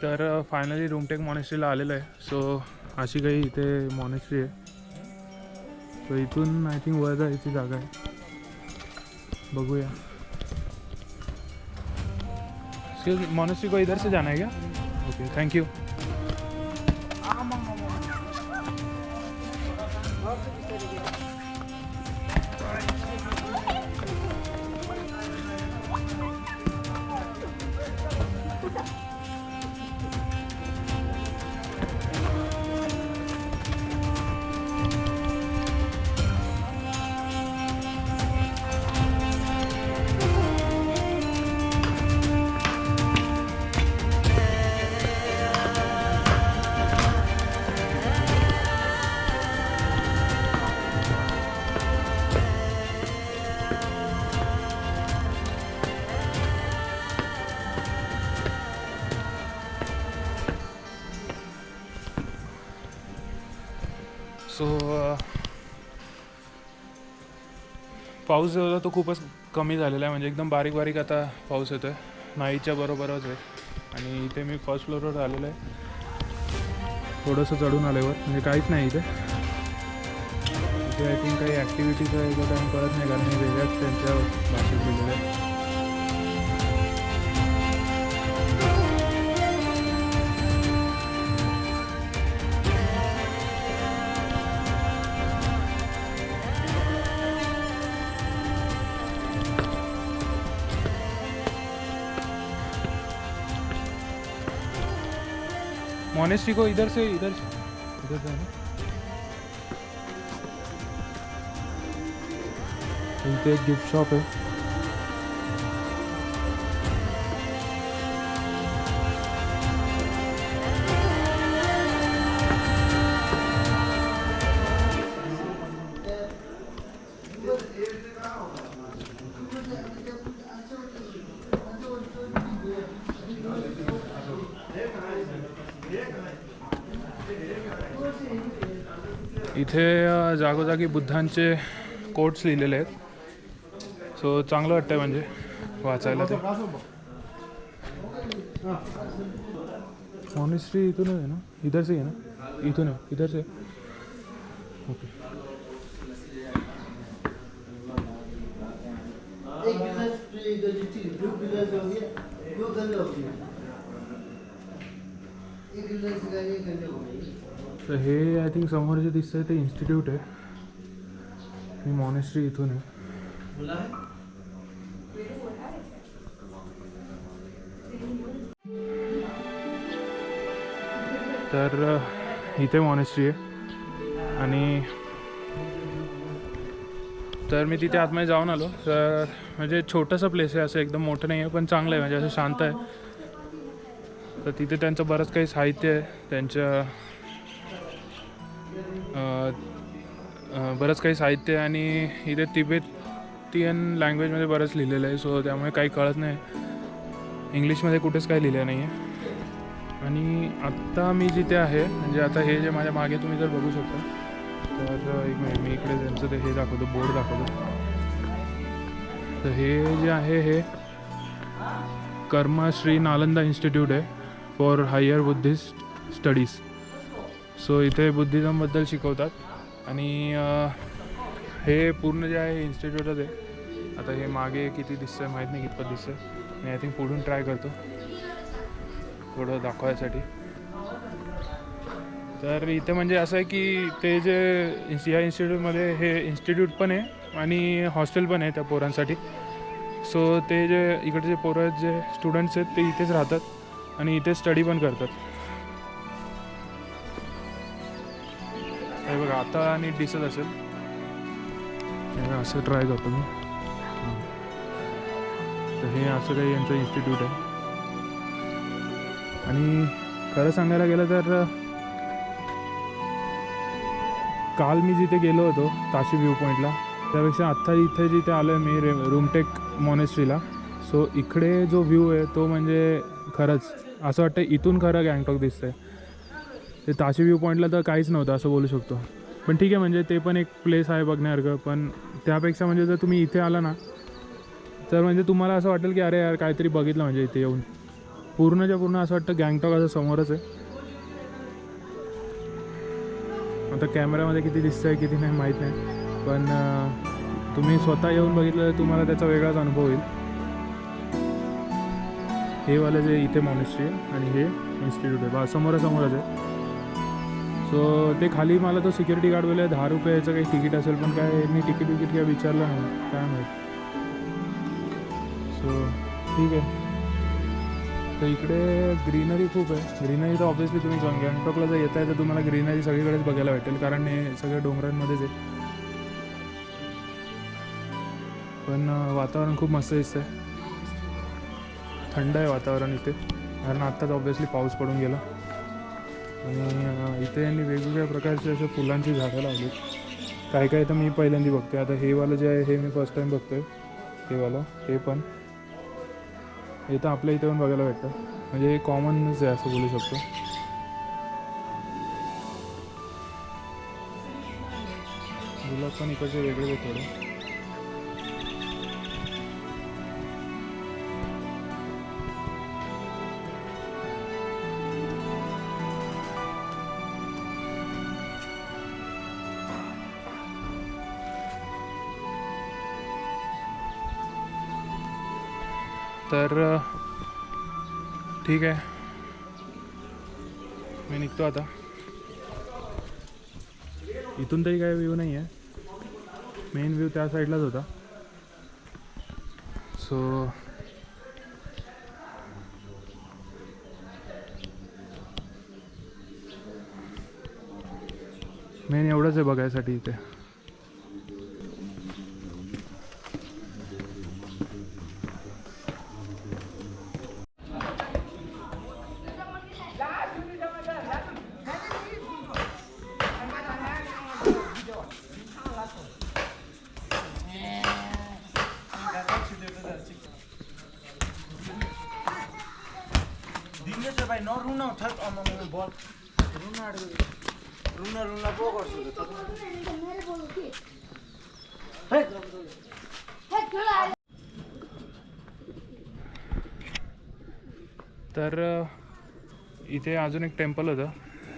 तर फायनली रूमटेक मॉनेस्ट्रीला आलेलो आहे. सो अशी काही इथे मॉनेस्ट्री आहे. सो इथून आय थिंक वर जायची जागा आहे, बघूया. मॉनेस्ट्री को इधर से जाना है क्या? Okay, thank you. सो पाऊस जो होता तो खूपच कमी झालेला आहे, म्हणजे एकदम बारीक बारीक आता पाऊस येतो आहे. नाईच्या बरोबरच आहे. आणि इथे मी फर्स्ट फ्लोअरवर आलेलो आहे. थोडंसं चढून आल्यावर म्हणजे काहीच नाही इथे. इथे आय थिंक काही ॲक्टिव्हिटीज आहे का काही कळत नाही, कारण मी वेगळ्याच त्यांच्या भाषेत लिहिलेलं आहे. मॉनेस्ट्री को इधर से है ना. इथे एक गिफ्ट शॉप आहे. इथे जागोजागी बुद्धांचे कोट्स लिहिलेले आहेत. सो चांगलं वाटतं म्हणजे वाचायला ते. मॉनेस्ट्री इथून आहे ना, इधर से आहे ना, इथून आहे, इधर से. ओके. तर हे आय थिंक समोर जे दिसतंय ते इन्स्टिट्यूट आहे. मी मॉनेस्ट्री इथून आहे. तर इथे मॉनेस्ट्री आहे आणि तर मी तिथे आतमध्ये जाऊन आलो. तर म्हणजे छोटंसं प्लेस आहे, असं एकदम मोठं नाही आहे, पण चांगलं आहे, म्हणजे असं शांत आहे. तर तिथे त्यांचं बरंच काही साहित्य आहे, त्यांच्या बरंच काही साहित्य आहे. आणि इथे तिबेटियन लँग्वेजमध्ये बरंच लिहिलेलं आहे. सो त्यामुळे काही कळत नाही, इंग्लिशमध्ये कुठेच काही लिहिलं नाही आहे. आणि आत्ता मी जिथे आहे, म्हणजे आता हे जे माझ्या मागे तुम्ही जर बघू शकता, तर एक मिनिट मी इकडे त्यांचं ते हे दाखवतो, बोर्ड दाखवतो. तर हे जे आहे हे कर्मा श्री नालंदा इन्स्टिट्यूट आहे for higher Buddhist studies. So इथे बुद्धिझमबद्दल शिकवतात. आणि हे पूर्ण जे आहे इन्स्टिट्यूटच आहे. आता हे मागे किती दिसतं माहीत नाही, कितपत दिसतं. मी आय थिंक पुढून ट्राय करतो थोडं दाखवायसाठी. तर इथे म्हणजे असं आहे की ते जे या इन्स्टिट्यूटमध्ये हे इन्स्टिट्यूट पण आहे आणि हॉस्टेल पण आहे त्या पोरांसाठी. सो ते जे इकडे जे पोरं आहेत, जे स्टुडंट्स आहेत, ते इथेच राहतात आणि इथे स्टडी पण करतात. हे बघा आता नीट दिसत असेल, असं ट्राय करतो मी. तर हे असं काही यांचं इन्स्टिट्यूट आहे. आणि खरं सांगायला गेलं तर काल मी जिथे गेलो होतो ताशी व्ह्यू पॉईंटला, त्यापेक्षा आत्ता इथे जिथे आलो आहे मी रूमटेक मॉनेस्ट्रीला. सो इकडे जो व्ह्यू आहे तो म्हणजे खरंच असं वाटतं इथून खरं गँगटॉक दिसतं आहे. ते ताशी व्ह्यू पॉईंटला तर काहीच नव्हतं असं बोलू शकतो. पण ठीक आहे, म्हणजे ते पण एक प्लेस आहे बघण्यासारखं. पण त्यापेक्षा म्हणजे जर तुम्ही इथे आला ना, तर म्हणजे तुम्हाला असं वाटेल की अरे यार काहीतरी बघितलं म्हणजे इथे येऊन. पूर्णच्या पूर्ण असं वाटतं गँगटॉक असं समोरच आहे. आता कॅमेऱ्यामध्ये किती दिसतं आहे किती नाही माहीत नाही, पण तुम्ही स्वतः येऊन बघितलं तर तुम्हाला त्याचा वेगळाच अनुभव होईल. हे वाले जे इथे मॉनेस्ट्री आहे आणि हे इन्स्टिट्यूट आहे समोरासमोरच आहे. सो ते खाली मला तो सिक्युरिटी गार्ड बोलले 10 रुपयाचं काही तिकीट असेल, पण काय मी तिकीट काय विचारलं नाही, काय माहीत. सो ठीक आहे. तर इकडे ग्रीनरी खूप आहे. ग्रीनरी तर ऑब्वियसली तुम्ही गँगटॉकला जर येत आहे तर तुम्हाला ग्रीनरी सगळीकडेच बघायला भेटेल, कारण हे सगळं डोंगरांमध्येच आहे. पण वातावरण खूप मस्त दिसतं आहे. थंड आहे वातावरण इथे, कारण आत्ताच ऑब्वियसली पाऊस पडून गेला. आणि इथे यांनी वेगवेगळ्या प्रकारचे असे फुलांची झाडं लावली. काही काही तर मी पहिल्यांदा बघतोय. आता हे वालं जे आहे हे मी फर्स्ट टाईम बघतोय. हे वालं हे पण हे तर आपल्या इथे पण बघायला भेटतं, म्हणजे हे कॉमनच आहे असं बोलू शकतो. गुलाब पण इकडचे वेगळे आहे थोडे. तर ठीक आहे, मी निघतो आता. इथून तरी काय व्ह्यू नाही आहे, मेन व्ह्यू त्या साईडलाच होता. सो मेन एवढंच आहे बघायसाठी इथे. तर इथे अजून एक टेम्पल होतं,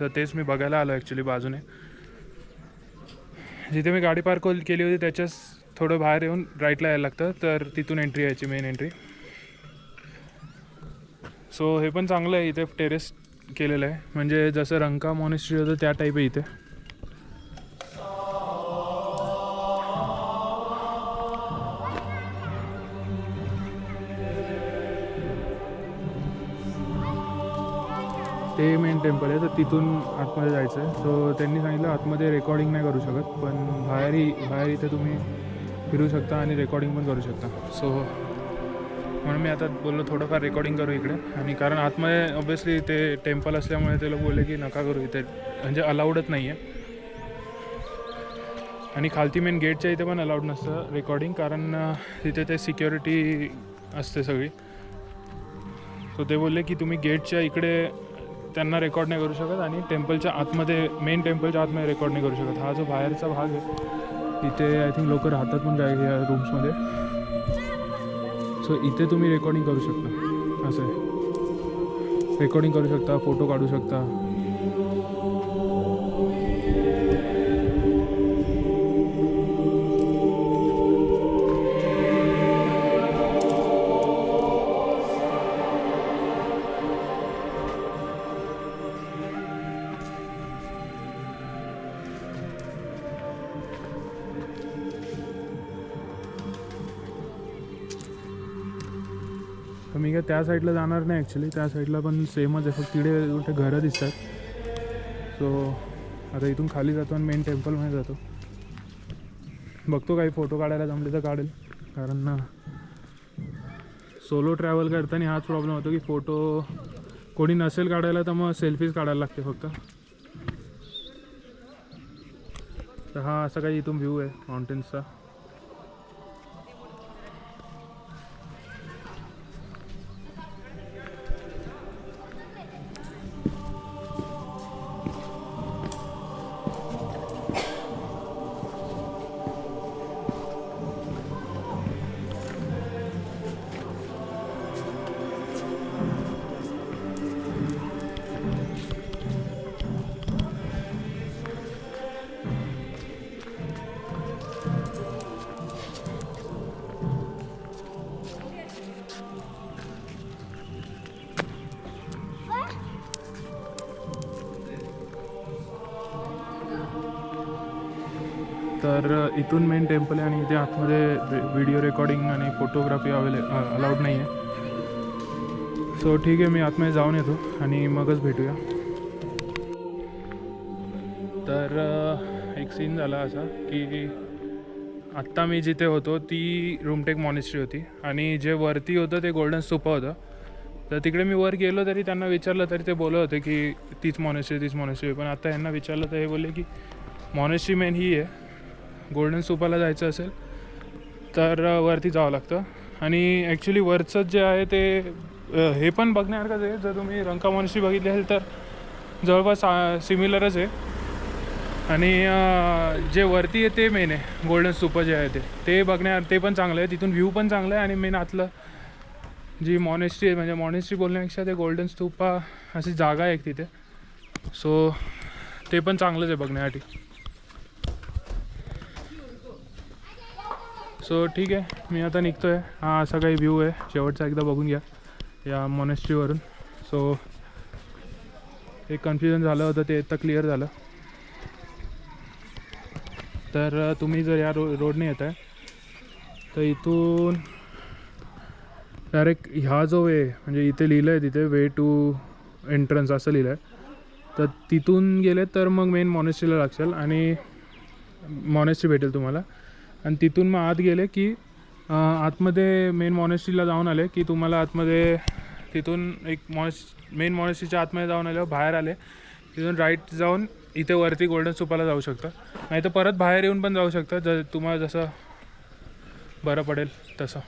तर तेच मी बघायला आलो ॲक्च्युली बाजूने. जिथे मी गाडी पार्क केली होती त्याच्याच थोडं बाहेर येऊन राईटला यायला लागतं, तर तिथून एंट्री यायची, मेन एंट्री. सो हे पण चांगलं आहे, इथे टेरेस केलेलं आहे, म्हणजे जसं रंका मॉनेस्ट्री होतं त्या टाईप आहे इथे. ते मेन टेम्पल आहे, तर तिथून आतमध्ये जायचं आहे. सो त्यांनी सांगितलं आतमध्ये रेकॉर्डिंग नाही करू शकत, पण बाहेर इथे तुम्ही फिरू शकता आणि रेकॉर्डिंग पण करू शकता. सो म्हणून मी आता बोललो थोडंफार रेकॉर्डिंग करू इकडे. आणि कारण आतमध्ये ऑब्वियसली ते टेम्पल असल्यामुळे ते लोक बोलले की नका करू इथे, म्हणजे अलाउडच नाही आहे. आणि खालती मेन गेटच्या इथे पण अलाउड नसतं रेकॉर्डिंग, कारण तिथे ते सिक्युरिटी असते सगळी. सो ते बोलले की तुम्ही गेटच्या इकडे त्यांना रेकॉर्ड नाही करू शकत, आणि टेम्पलच्या आतमध्ये, मेन टेम्पलच्या आतमध्ये रेकॉर्ड नाही करू शकत. हा जो बाहेरचा भाग आहे तिथे आय थिंक लोक राहतात पण काय या रूम्समध्ये. सो इथे तुम्ही रेकॉर्डिंग करू शकता, असं आहे. रेकॉर्डिंग करू शकता, फोटो काढू शकता. तर मी काय त्या साईडला जाणार नाही ॲक्च्युली, त्या साईडला पण सेमच आहे, फक्त तिकडे कुठे घरं दिसतात. सो आता इथून खाली जातो आणि मेन टेम्पलमध्ये जातो. बघतो काही फोटो काढायला जमले तर काढेल, कारण सोलो ट्रॅव्हल करताना हाच प्रॉब्लेम होतो की फोटो कोणी नसेल काढायला तर मग सेल्फीज काढायला लागते फक्त. तर हा असा काही इथून व्ह्यू आहे माउंटेन्सचा. तर इथून मेन टेम्पल आहे आणि इथे आतमध्ये व्हिडिओ रेकॉर्डिंग आणि फोटोग्राफी अलाउड नाही आहे. सो ठीक आहे, मी आतमध्ये जाऊन येतो आणि मगच भेटूया. तर एक सीन झाला असा की आत्ता मी जिथे होतो ती रूमटेक मॉनेस्ट्री होती आणि जे वरती होतं ते गोल्डन स्तूपा होतं. तर तिकडे मी वर गेलो तरी त्यांना विचारलं तरी ते बोलत होते की तीच मॉनेस्ट्री. पण आता यांना विचारलं तर हे बोलले की मॉनेस्ट्री मेन ही आहे, गोल्डन स्तूपाला जायचं असेल तर वरती जावं लागतं. आणि ॲक्च्युली वरचं जे आहे ते हे पण बघण्यासारखंच आहे. जर तुम्ही रंका मॉनेस्ट्री बघितली असेल तर जवळपास सिमिलरच आहे. आणि जे वरती आहे ते मेन आहे, गोल्डन स्तूपा जे आहे ते ते पण चांगलं आहे. तिथून व्ह्यू पण चांगलं आहे आणि मेन आतलं जी मॉनेस्ट्री आहे, म्हणजे मॉनेस्ट्री बोलण्यापेक्षा ते गोल्डन स्तूपा अशी जागा आहे एक तिथे. सो ते पण चांगलंच आहे बघण्यासाठी. सो ठीक आहे, मी आता निघतो आहे. हा असा काही व्ह्यू आहे, शेवटचा एकदा बघून घ्या या मॉनेस्ट्रीवरून. सो एक कन्फ्युजन झालं होतं ते आता क्लिअर झालं. तर तुम्ही जर या रोडने येत आहे तर इथून डायरेक्ट ह्या जो वे म्हणजे इथे लिहिलं आहे तिथे वे टू एंट्रन्स असं लिहिलं आहे. तर तिथून गेले तर मग मेन मॉनेस्ट्रीला लागशाल आणि मॉनेस्ट्री भेटेल तुम्हाला. आणि तिथून मग आत गेले की आतमध्ये मेन मॉनेस्ट्रीला जाऊन आले की तुम्हाला आतमध्ये तिथून एक मेन मॉनेस्ट्रीच्या आतमध्ये जाऊन आल्यावर बाहेर आले तिथून राईट जाऊन इथे वरती गोल्डन स्तूपाला जाऊ शकता. नाही तर परत बाहेर येऊन पण जाऊ शकता, जर तुम्हाला जसं बरं पडेल तसं.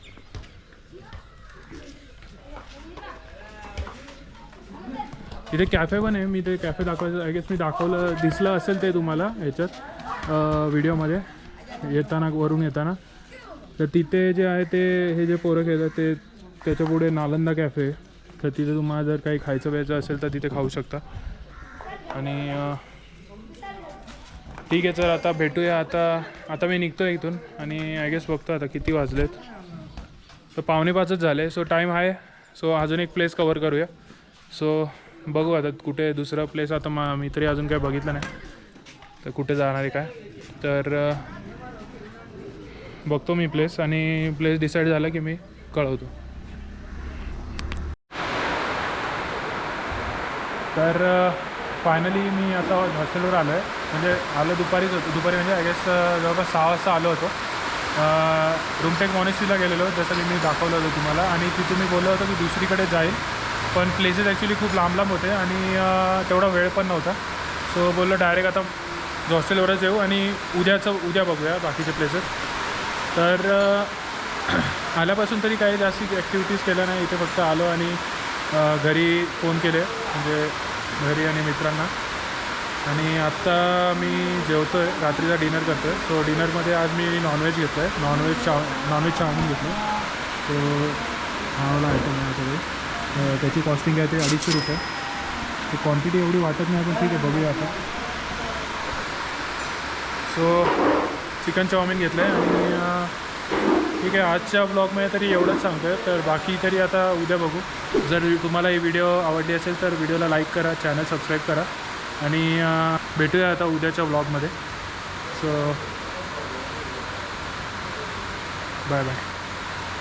इथे कॅफे पण आहे. मी ते कॅफे दाखवायचं आय गेस मी दिसलं असेल ते तुम्हाला ह्याच्यात व्हिडिओमध्ये वरून येताना. तर तिथे जे आहे ते हे जे पोरं खेळतात ते त्याच्या पुढे नालंदा कॅफे आहे. तर तिथे तुम्हाला जर काही खायचं प्यायचं असेल तर तिथे खाऊ शकता. आणि ठीक आहे, तर आता भेटूया. आता मी निघतो आहे इथून आणि आय गेस बघतो आता किती वाजलेत. तर 4:45 झाले. सो टाईम आहे. सो अजून एक प्लेस कवर करूया. सो बघू आता कुठे दुसरा प्लेस. आता मी तरी अजून काय बघितलं नाही तर कुठे जाणार आहे काय. तर बघतो मी प्लेस आणि प्लेस डिसाईड झाला की मी कळवतो. तर फायनली मी आता हॉस्टेलवर आलो आहे. म्हणजे आलो दुपारी म्हणजे आय गेस जवळपास 6 वाजता आलो होतो. रूमटेक मॉनेस्ट्रीला गेलेलो जसं की मी दाखवलं होतं तुम्हाला. आणि तिथून मी बोललो होतो की दुसरीकडे जाईल, पण प्लेसेस ॲक्च्युली खूप लांब होते आणि तेवढा वेळ पण नव्हता. सो बोललो डायरेक्ट आता हॉस्टेलवरच येऊ आणि उद्या बघूया बाकीचे प्लेसेस. तर आल्यापासून तरी काही जास्त ॲक्टिव्हिटीज केल्या नाही. इथे फक्त आलो आणि घरी फोन केले, म्हणजे घरी आणि मित्रांना. आणि आत्ता मी जेवतो आहे, रात्रीचा डिनर करतो आहे. सो डिनरमध्ये आज मी नॉनव्हेज घेतो आहे. नॉनव्हेज चाऊमिन घेतलं. सो हा वाला आयटम आहे सगळे. त्याची कॉस्टिंग आहे ते 250 रुपये. ती क्वांटिटी एवढी वाटत नाही पण ठीक आहे, बघूया आता. सो चिकन चाऊमिन घेतलं आहे आणि ठीक आहे. आजच्या ब्लॉगमध्ये तरी एवढंच सांगतो आहे. तर बाकी तरी आता उद्या बघू. जर तुम्हाला ही व्हिडिओ आवडली असेल तर व्हिडिओला लाईक करा, चॅनल सबस्क्राईब करा आणि भेटूया आता उद्याच्या ब्लॉगमध्ये. So bye bye.